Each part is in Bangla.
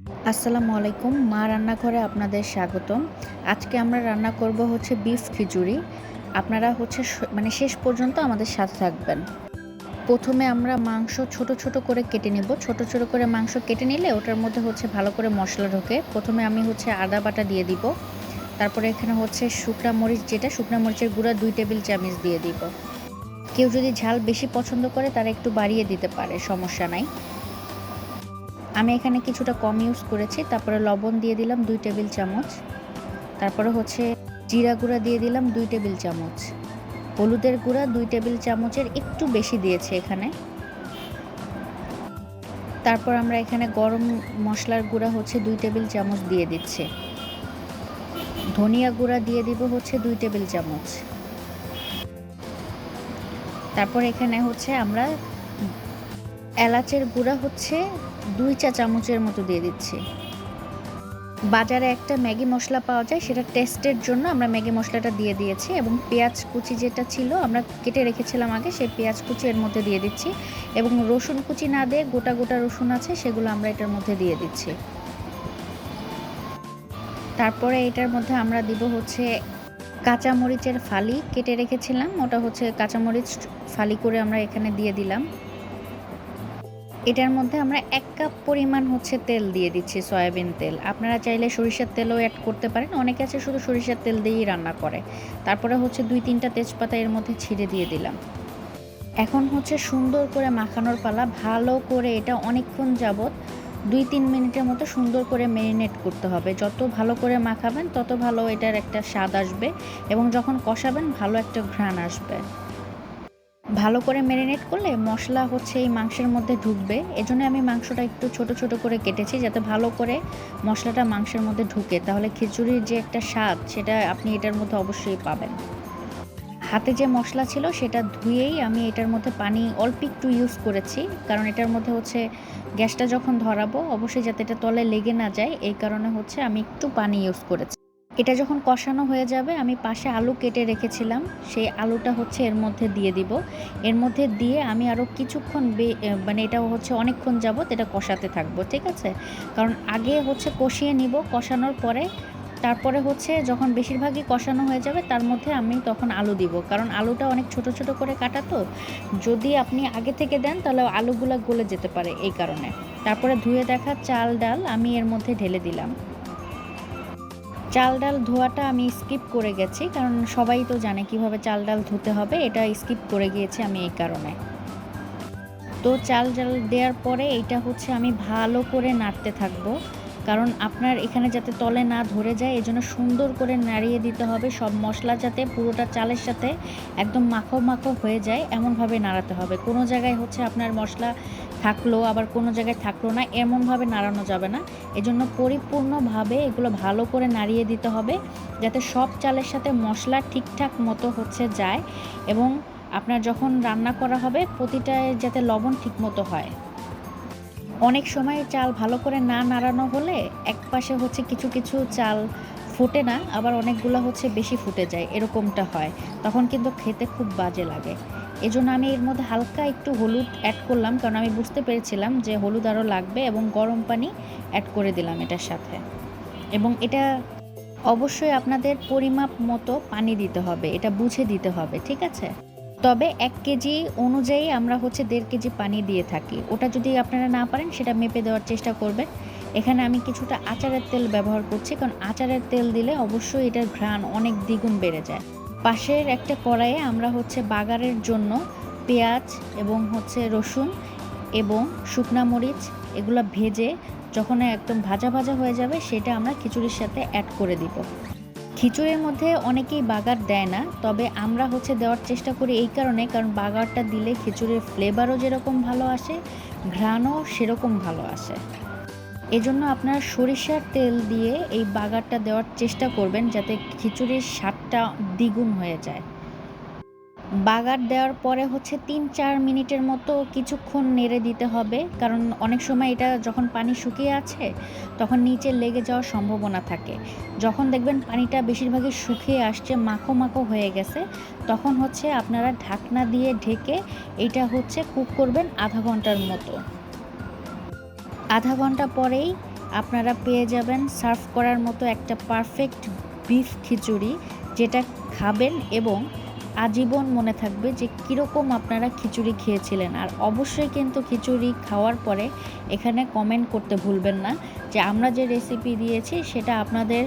আসসালামু আলাইকুম। মা রান্নাঘরে আপনাদের স্বাগতম। আজকে আমরা রান্না করব হচ্ছে বিফ খিচুড়ি। আপনারা হচ্ছে মানে শেষ পর্যন্ত আমাদের সাথে থাকবেন। প্রথমে আমরা মাংস ছোট, ছোট করে কেটে নিব। ছোট, ছোট করে মাংস কেটে নিলে ওটার মধ্যে হচ্ছে ভালো করে মসলা ঢোকে। প্রথমে আমি হচ্ছে আদা বাটা দিয়ে দিব। তারপরে এখানে হচ্ছে শুকনা মরিচ শুকনা মরিচের গুঁড়া ২ টেবিল চামচ দিয়ে দিব। কেউ যদি ঝাল বেশি পছন্দ করে তারা একটু বাড়িয়ে দিতে পারে, সমস্যা নাই। আমি এখানে কিছুটা কম ইউজ করেছি। তারপরে লবণ দিয়ে দিলাম ২ টেবিল চামচ। তারপরে হচ্ছে জিরা গুঁড়া দিয়ে দিলাম ২ টেবিল চামচ। হলুদের গুঁড়া ২ টেবিল চামচের একটু বেশি দিয়েছি এখানে। তারপর আমরা এখানে গরম মশলার গুঁড়া হচ্ছে ২ টেবিল চামচ দিয়ে দিচ্ছি। ধনিয়া গুঁড়া দিয়ে দিব হচ্ছে ২ টেবিল চামচ। তারপর এখানে হচ্ছে আমরা এলাচের গুঁড়া হচ্ছে ২ চা চামচের মতো দিয়ে দিচ্ছি। বাজারে একটা ম্যাগি মশলা পাওয়া যায়, সেটা টেস্টের জন্য আমরা ম্যাগি মশলাটা দিয়ে দিয়েছি এবং পেঁয়াজ কুচি যেটা ছিল আমরা কেটে রেখেছিলাম আগে, সেই পেঁয়াজ কুচি এর মধ্যে দিয়ে দিচ্ছি এবং রসুন কুচি না দিয়ে গোটা গোটা রসুন আছে সেগুলো আমরা এটার মধ্যে দিয়ে দিচ্ছি। তারপরে এটার মধ্যে আমরা দিব হচ্ছে কাঁচামরিচের ফালি কেটে রেখেছিলাম, ওটা হচ্ছে কাঁচামরিচ ফালি করে আমরা এখানে দিয়ে দিলাম। এটার মধ্যে আমরা ১ কাপ পরিমাণ হচ্ছে তেল দিয়ে দিচ্ছি, সয়াবিন তেল। আপনারা চাইলে সরিষার তেলও অ্যাড করতে পারেন। অনেকে আছে শুধু সরিষার তেল দিয়েই রান্না করে। তারপরে হচ্ছে ২-৩টা তেজপাতা এর মধ্যে ছিঁড়ে দিয়ে দিলাম। এখন হচ্ছে সুন্দর করে মাখানোর পালা। ভালো করে এটা অনেকক্ষণ যাবত ২-৩ মিনিটের মতো সুন্দর করে মেরিনেট করতে হবে। যত ভালো করে মাখাবেন তত ভালো এটার একটা স্বাদ আসবে এবং যখন কষাবেন ভালো একটা ঘ্রাণ আসবে। ভালো করে ম্যারিনেট করলে মশলা হচ্ছে এই মাংসের মধ্যে ঢুকবে। এজন্য আমি মাংসটা একটু ছোট, ছোট করে কেটেছি যাতে ভালো করে মশলাটা মাংসের মধ্যে ঢুকে। তাহলে খিচুড়ির যে একটা স্বাদ সেটা আপনি এটার মধ্যে অবশ্যই পাবেন। হাতে যে মশলা ছিল সেটা ধুয়েই আমি এটার মধ্যে পানি অল্প একটু ইউজ করেছি। কারণ এটার মধ্যে হচ্ছে গ্যাসটা যখন ধরাবো অবশ্যই যাতে এটা তলে লেগে না যায়, এই কারণে হচ্ছে আমি একটু পানি ইউজ করেছি। এটা যখন কষানো হয়ে যাবে আমি পাশে আলু কেটে রেখেছিলাম, সেই আলুটা হচ্ছে এর মধ্যে দিয়ে দিব। এর মধ্যে দিয়ে আমি আরও কিছুক্ষণ মানে এটা হচ্ছে অনেকক্ষণ যাবত এটা কষাতে থাকবো, ঠিক আছে? কারণ আগে হচ্ছে কষিয়ে নিব, কষানোর পরে তারপরে হচ্ছে যখন বেশিরভাগই কষানো হয়ে যাবে তার মধ্যে আমি তখন আলু দিব। কারণ আলুটা অনেক ছোট, ছোট করে কাটা তো। যদি আপনি আগে থেকে দেন তাহলে আলুগুলা গলে যেতে পারে, এই কারণে। তারপরে ধুয়ে রাখা চাল ডাল আমি এর মধ্যে ঢেলে দিলাম। চাল ডাল ধোয়াটা আমি স্কিপ করে গেছি, কারণ সবাই তো জানে কিভাবে চাল ডাল ধুতে হবে, এটা স্কিপ করে গিয়েছি আমি এই কারণে। তো চাল ডাল দেওয়ার পরে এইটা হচ্ছে আমি ভালো করে নাড়তে থাকবো, কারণ আপনার এখানে যাতে তলে না ধরে যায় এজন্য সুন্দর করে নাড়িয়ে দিতে হবে। সব মশলা যাতে পুরোটা চালের সাথে একদম মাখো মাখো হয়ে যায় এমনভাবে নাড়াতে হবে। কোনো জায়গায় হচ্ছে আপনার মশলা থাকলো আবার কোনো জায়গায় থাকলো না, এমনভাবে নাড়ানো যাবে না। এজন্য পরিপূর্ণভাবে এগুলো ভালো করে নাড়িয়ে দিতে হবে যাতে সব চালের সাথে মশলা ঠিকঠাক মতো হচ্ছে যায় এবং আপনার যখন রান্না করা হবে প্রতিটায় যাতে লবণ ঠিকমতো হয়। অনেক সময় চাল ভালো করে না নাড়ানো হলে একপাশে হচ্ছে কিছু, কিছু চাল ফোটে না, আবার অনেকগুলা হচ্ছে বেশি ফুটে যায়, এরকমটা হয়। তখন কিন্তু খেতে খুব বাজে লাগে। এজন্য আমি এর মধ্যে হালকা একটু হলুদ অ্যাড করলাম, কারণ আমি বুঝতে পেরেছিলাম যে হলুদ আরও লাগবে এবং গরম পানি অ্যাড করে দিলাম এটার সাথে। এবং এটা অবশ্যই আপনাদের পরিমাপ মতো পানি দিতে হবে, এটা বুঝে দিতে হবে, ঠিক আছে? তবে ১ কেজি অনুযায়ী আমরা হচ্ছে ১.৫ কেজি পানি দিয়ে থাকি। ওটা যদি আপনারা না পারেন সেটা মেপে দেওয়ার চেষ্টা করবেন। এখানে আমি কিছুটা আচারের তেল ব্যবহার করছি, কারণ আচারের তেল দিলে অবশ্যই এটার ঘ্রাণ অনেক দ্বিগুণ বেড়ে যায়। পাশের একটা কড়াইয়ে আমরা হচ্ছে বাগারের জন্য পেঁয়াজ এবং হচ্ছে রসুন এবং শুকনা মরিচ এগুলা ভেজে যখন একদম ভাজা, ভাজা হয়ে যাবে সেটা আমরা খিচুড়ির সাথে অ্যাড করে দিব। খিচুড়ির মধ্যে অনেকেই বাগার দেয় না, তবে আমরা হচ্ছে দেওয়ার চেষ্টা করি এই কারণে, কারণ বাগারটা দিলে খিচুড়ির ফ্লেভারও যেরকম ভালো আসে, ঘ্রাণও সেরকম ভালো আসে। এজন্য আপনারা সরিষার তেল দিয়ে এই বাগারটা দেওয়ার চেষ্টা করবেন যাতে খিচুড়ির স্বাদটা দ্বিগুণ হয়ে যায়। বাগার দেওয়ার পরে হচ্ছে ৩-৪ মিনিটের মতো কিছুক্ষণ নেড়ে দিতে হবে, কারণ অনেক সময় এটা যখন পানি শুকিয়ে আছে তখন নিচে লেগে যাওয়ার সম্ভাবনা থাকে। যখন দেখবেন পানিটা বেশিরভাগই শুকিয়ে আসছে, মাখো মাখো হয়ে গেছে, তখন হচ্ছে আপনারা ঢাকনা দিয়ে ঢেকে এইটা হচ্ছে কুক করবেন আধা ঘন্টার মতো। আধা ঘন্টা পরেই আপনারা পেয়ে যাবেন সার্ভ করার মতো একটা পারফেক্ট বিফ খিচুড়ি, যেটা খাবেন এবং আজীবন মনে থাকবে যে কীরকম আপনারা খিচুড়ি খেয়েছিলেন। আর অবশ্যই কিন্তু খিচুড়ি খাওয়ার পরে এখানে কমেন্ট করতে ভুলবেন না যে আমরা যে রেসিপি দিয়েছি সেটা আপনাদের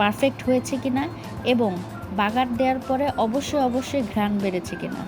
পারফেক্ট হয়েছে কিনা এবং বাগার দেওয়ার পরে অবশ্যই ঘ্রাণ বেড়েছে কিনা।